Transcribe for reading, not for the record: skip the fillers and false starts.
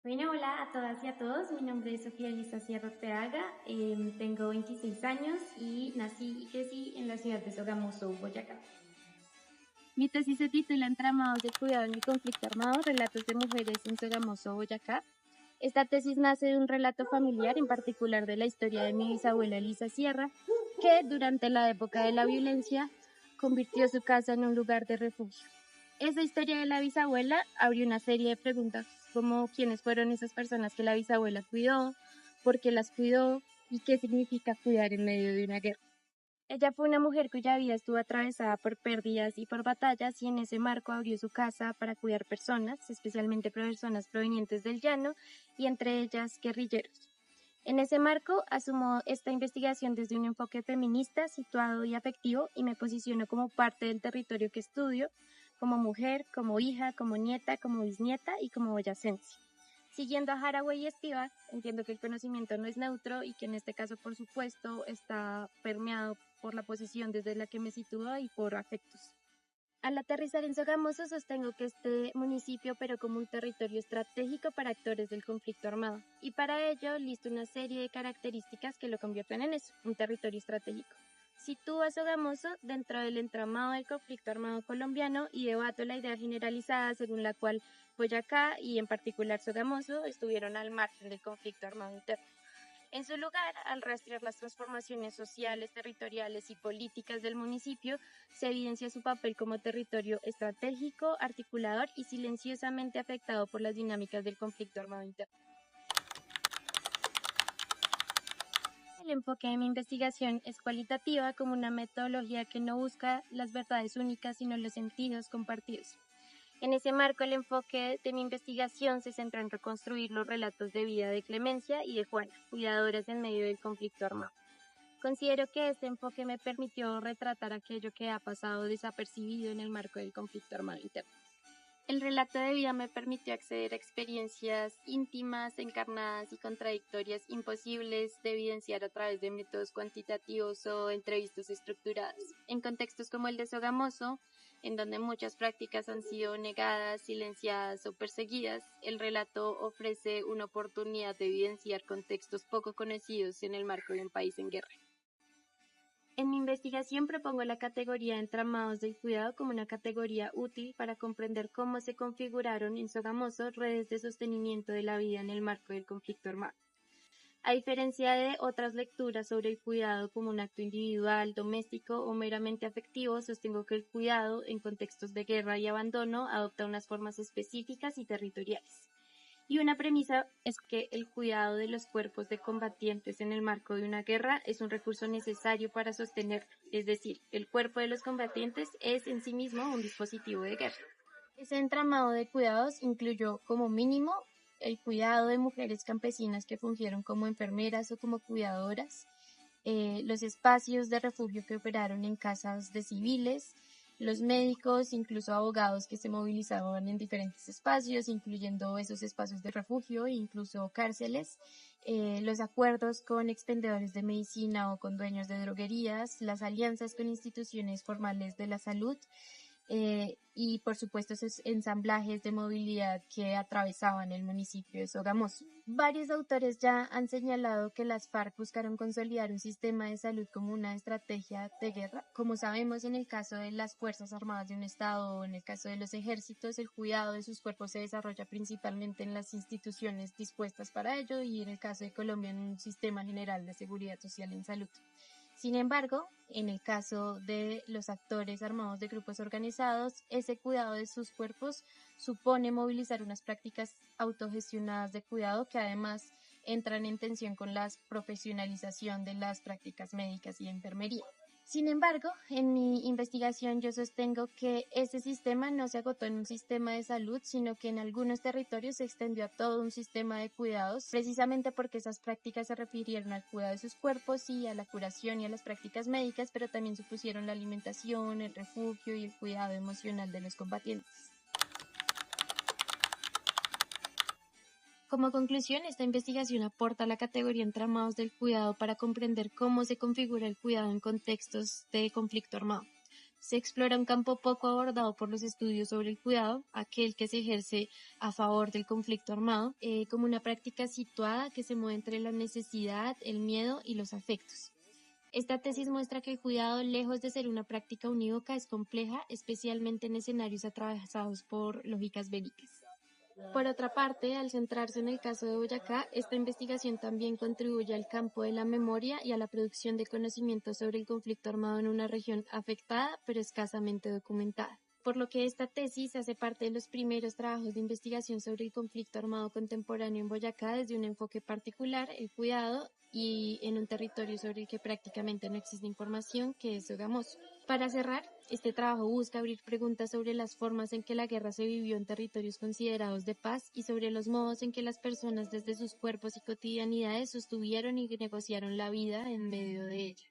Bueno, hola a todas y a todos. Mi nombre es Sofía Elisa Sierra Orteaga. Tengo 26 años y nací y crecí en la ciudad de Sogamoso, Boyacá. Mi tesis se titula Entramados de cuidado en el conflicto armado, relatos de mujeres en Sogamoso, Boyacá. Esta tesis nace de un relato familiar, en particular de la historia de mi bisabuela Elisa Sierra, que durante la época de la violencia convirtió su casa en un lugar de refugio. Esa historia de la bisabuela abrió una serie de preguntas, como quiénes fueron esas personas que la bisabuela cuidó, por qué las cuidó y qué significa cuidar en medio de una guerra. Ella fue una mujer cuya vida estuvo atravesada por pérdidas y por batallas, y en ese marco abrió su casa para cuidar personas, especialmente personas provenientes del llano y entre ellas guerrilleros. En ese marco asumo esta investigación desde un enfoque feminista, situado y afectivo, y me posiciono como parte del territorio que estudio, como mujer, como hija, como nieta, como bisnieta y como boyacense. Siguiendo a Haraway y Spivak, entiendo que el conocimiento no es neutro y que en este caso, por supuesto, está permeado por la posición desde la que me sitúo y por afectos. Al aterrizar en Sogamoso, sostengo que este municipio operó como un territorio estratégico para actores del conflicto armado, y para ello listo una serie de características que lo convierten en eso, un territorio estratégico. Sitúo a Sogamoso dentro del entramado del conflicto armado colombiano y debato la idea generalizada según la cual Boyacá y en particular Sogamoso estuvieron al margen del conflicto armado interno. En su lugar, al rastrear las transformaciones sociales, territoriales y políticas del municipio, se evidencia su papel como territorio estratégico, articulador y silenciosamente afectado por las dinámicas del conflicto armado interno. El enfoque de mi investigación es cualitativa, como una metodología que no busca las verdades únicas, sino los sentidos compartidos. En ese marco, el enfoque de mi investigación se centra en reconstruir los relatos de vida de Clemencia y de Juana, cuidadoras en medio del conflicto armado. Considero que este enfoque me permitió retratar aquello que ha pasado desapercibido en el marco del conflicto armado interno. El relato de vida me permitió acceder a experiencias íntimas, encarnadas y contradictorias, imposibles de evidenciar a través de métodos cuantitativos o entrevistas estructuradas. En contextos como el de Sogamoso, en donde muchas prácticas han sido negadas, silenciadas o perseguidas, el relato ofrece una oportunidad de evidenciar contextos poco conocidos en el marco de un país en guerra. En mi investigación propongo la categoría de entramados del cuidado como una categoría útil para comprender cómo se configuraron en Sogamoso redes de sostenimiento de la vida en el marco del conflicto armado. A diferencia de otras lecturas sobre el cuidado como un acto individual, doméstico o meramente afectivo, sostengo que el cuidado en contextos de guerra y abandono adopta unas formas específicas y territoriales. Y una premisa es que el cuidado de los cuerpos de combatientes en el marco de una guerra es un recurso necesario para sostenerlo, es decir, el cuerpo de los combatientes es en sí mismo un dispositivo de guerra. Ese entramado de cuidados incluyó como mínimo el cuidado de mujeres campesinas que fungieron como enfermeras o como cuidadoras, los espacios de refugio que operaron en casas de civiles, los médicos, incluso abogados que se movilizaban en diferentes espacios, incluyendo esos espacios de refugio e incluso cárceles, los acuerdos con expendedores de medicina o con dueños de droguerías, las alianzas con instituciones formales de la salud, y por supuesto esos ensamblajes de movilidad que atravesaban el municipio de Sogamoso. Varios autores ya han señalado que las FARC buscaron consolidar un sistema de salud como una estrategia de guerra. Como sabemos, en el caso de las Fuerzas Armadas de un Estado o en el caso de los ejércitos, el cuidado de sus cuerpos se desarrolla principalmente en las instituciones dispuestas para ello, y en el caso de Colombia en un sistema general de seguridad social en salud. Sin embargo, en el caso de los actores armados de grupos organizados, ese cuidado de sus cuerpos supone movilizar unas prácticas autogestionadas de cuidado que además entran en tensión con la profesionalización de las prácticas médicas y de enfermería. Sin embargo, en mi investigación yo sostengo que ese sistema no se agotó en un sistema de salud, sino que en algunos territorios se extendió a todo un sistema de cuidados, precisamente porque esas prácticas se refirieron al cuidado de sus cuerpos y a la curación y a las prácticas médicas, pero también supusieron la alimentación, el refugio y el cuidado emocional de los combatientes. Como conclusión, esta investigación aporta la categoría entramados del cuidado para comprender cómo se configura el cuidado en contextos de conflicto armado. Se explora un campo poco abordado por los estudios sobre el cuidado, aquel que se ejerce a favor del conflicto armado, como una práctica situada que se mueve entre la necesidad, el miedo y los afectos. Esta tesis muestra que el cuidado, lejos de ser una práctica unívoca, es compleja, especialmente en escenarios atravesados por lógicas bélicas. Por otra parte, al centrarse en el caso de Boyacá, esta investigación también contribuye al campo de la memoria y a la producción de conocimiento sobre el conflicto armado en una región afectada pero escasamente documentada. Por lo que esta tesis hace parte de los primeros trabajos de investigación sobre el conflicto armado contemporáneo en Boyacá desde un enfoque particular, el cuidado, y en un territorio sobre el que prácticamente no existe información, que es Sogamoso. Para cerrar, este trabajo busca abrir preguntas sobre las formas en que la guerra se vivió en territorios considerados de paz y sobre los modos en que las personas desde sus cuerpos y cotidianidades sostuvieron y negociaron la vida en medio de ella.